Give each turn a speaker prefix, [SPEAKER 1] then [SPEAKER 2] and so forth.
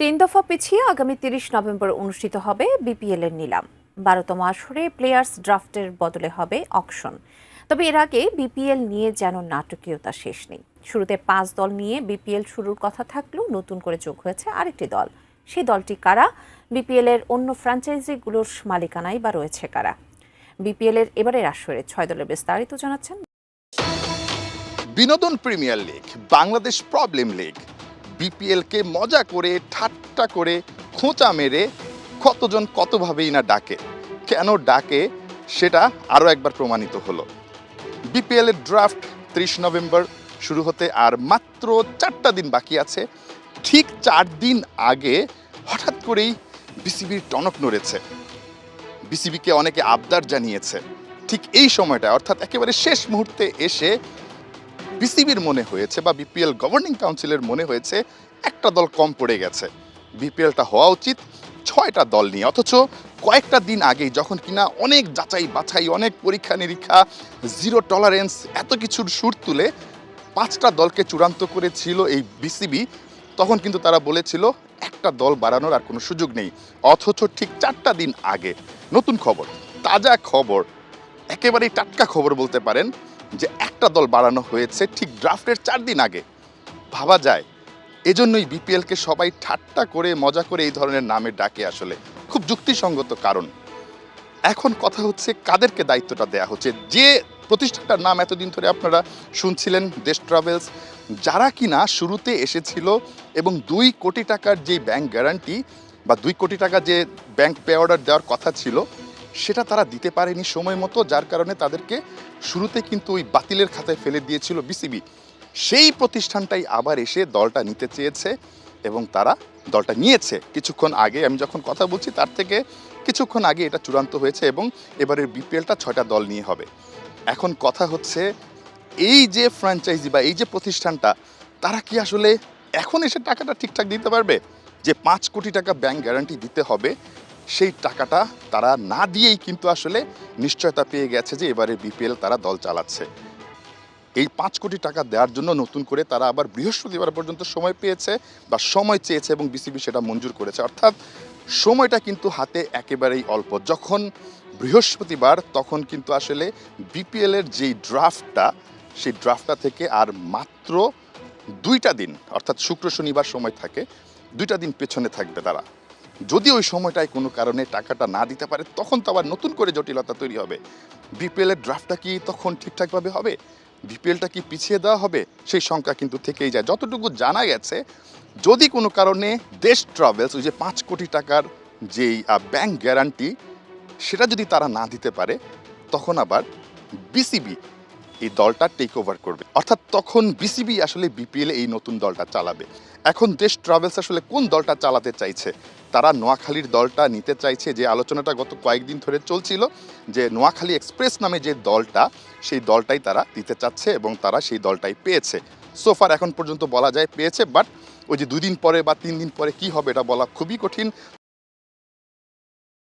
[SPEAKER 1] তিন দফা পিছিয়ে আগামী ৩০ নভেম্বর অনুষ্ঠিত হবে বিপিএল এর নিলাম। ১২তম আসরে প্লেয়ার্স ড্রাফটের বদলে হবে অকশন। তবে এর আগে বিপিএল নিয়ে যেন নাটকীয়তা শেষ নেই। শুরুতে ৫ দল নিয়ে বিপিএল শুরুর কথা থাকলেও নতুন করে যোগ হয়েছে আরেকটি দল। সেই দলটি কারা? বিপিএল এর অন্য ফ্র্যাঞ্চাইজিগুলোর মালিকানাই বা রয়েছে কারা? বিপিএল এর এবারের আসরে ৬ দলের বিস্তারিত জানাচ্ছেন
[SPEAKER 2] বিনোদন premier league, Bangladesh problem league, বিপিএলকে মজা করে ঠাট্টা করে খোঁচা মেরে কতজন কতভাবেই না ডাকে। কেন ডাকে সেটা আরও একবার প্রমাণিত হলো। বিপিএল এর ড্রাফট ৩০ নভেম্বর শুরু হতে আর মাত্র ৪টা দিন বাকি আছে। ঠিক ৪ দিন আগে হঠাৎ করেই বিসিবির টনক নড়েছে। বিসিবিকে অনেকে আবদার জানিয়েছে। ঠিক এই সময়টা অর্থাৎ একেবারে শেষ মুহূর্তে এসে বিসিবির মনে হয়েছে বা বিপিএল গভর্নিং কাউন্সিলের মনে হয়েছে একটা দল কম পড়ে গেছে, বিপিএলটা হওয়া উচিত ৬টা দল নিয়ে। অথচ কয়েকটা দিন আগেই যখন কিনা অনেক যাচাই বাছাই, অনেক পরীক্ষা নিরীক্ষা, জিরো টলারেন্স, এত কিছুর সুর তুলে 5টা দলকে চূড়ান্ত করেছিল এই বিসিবি, তখন কিন্তু তারা বলেছিল একটা দল বাড়ানোর আর কোনো সুযোগ নেই। অথচ ঠিক 4টা দিন আগে নতুন খবর, তাজা খবর, একেবারেই টাটকা খবর বলতে পারেন যে একটা দল বাড়ানো হয়েছে ঠিক ড্রাফটের 4 দিন আগে। ভাবা যায়, এজন্যই বিপিএলকে সবাই ঠাট্টা করে মজা করে এই ধরনের নামে ডাকে। আসলে খুব যুক্তিসঙ্গত কারণ। এখন কথা হচ্ছে কাদেরকে দায়িত্বটা দেয়া হচ্ছে। যে প্রতিষ্ঠানটার নাম এতদিন ধরে আপনারা শুনছিলেন, দেশ ট্রাভেলস, যারা কিনা শুরুতে এসেছিল এবং 2 কোটি টাকার যে ব্যাংক গ্যারান্টি বা 2 কোটি টাকা যে ব্যাংক পে অর্ডার দেওয়ার কথা ছিল সেটা তারা দিতে পারেনি সময় মতো, যার কারণে তাদেরকে শুরুতে কিন্তু ওই বাতিলের খাতায় ফেলে দিয়েছিল বিসিবি। সেই প্রতিষ্ঠানটাই আবার এসে দলটা নিতে চেয়েছে এবং তারা দলটা নিয়েছে কিছুক্ষণ আগে। আমি যখন কথা বলছি তার থেকে কিছুক্ষণ আগে এটা চূড়ান্ত হয়েছে এবং এবারের বিপিএলটা 6টা দল নিয়ে হবে। এখন কথা হচ্ছে এই যে ফ্র্যাঞ্চাইজি বা এই যে প্রতিষ্ঠানটা, তারা কি আসলে এখন এসে টাকাটা ঠিকঠাক দিতে পারবে? যে 5 কোটি টাকা ব্যাংক গ্যারান্টি দিতে হবে, সেই টাকাটা তারা না দিয়েই কিন্তু আসলে নিশ্চয়তা পেয়ে গেছে যে এবারে বিপিএল তারা দল চালাচ্ছে। এই 5 কোটি টাকা দেওয়ার জন্য নতুন করে তারা আবার বৃহস্পতিবার পর্যন্ত সময় পেয়েছে বা সময় চেয়েছে এবং বিসিবি সেটা মঞ্জুর করেছে। অর্থাৎ সময়টা কিন্তু হাতে একেবারেই অল্প। যখন বৃহস্পতিবার, তখন কিন্তু আসলে বিপিএলের যেই ড্রাফটটা, সেই ড্রাফটটা থেকে আর মাত্র 2টা দিন, অর্থাৎ শুক্র শনিবার সময় থাকে, 2টা দিন পেছনে থাকবে তারা। যদি ওই সময়টায় কোনো কারণে টাকাটা না দিতে পারে, তখন তো আবার নতুন করে জটিলতা তৈরি হবে। বিপিএলের ড্রাফটটা কি তখন ঠিকঠাকভাবে হবে? বিপিএলটা কি পিছিয়ে দেওয়া হবে? সেই শঙ্কা কিন্তু থেকেই যায়। যতটুকু জানা গেছে, যদি কোনো কারণে দেশ ট্রাভেলস ওই যে 5 কোটি টাকার যেই ব্যাংক গ্যারান্টি, সেটা যদি তারা না দিতে পারে, তখন আবার বিসিবি এই দলটা টেক ওভার করবে। অর্থাৎ তখন বিসিবি আসলে বিপিএল এই নতুন দলটা চালাবে। এখন দেশ ট্রাভেলস আসলে কোন দলটা চালাতে চাইছে? তারা নোয়াখালীর দলটা নিতে চাইছে, যে আলোচনাটা গত কয়েকদিন ধরে চলছিল যে নোয়াখালী এক্সপ্রেস নামে যে দলটা, সেই দলটাই তারা দিতে চাচ্ছে এবং তারা সেই দলটাই পেয়েছে। সোফার এখন পর্যন্ত বলা যায় পেয়েছে, বাট ওই যে 2 দিন পরে বা 3 দিন পরে কি হবে এটা বলা খুবই কঠিন।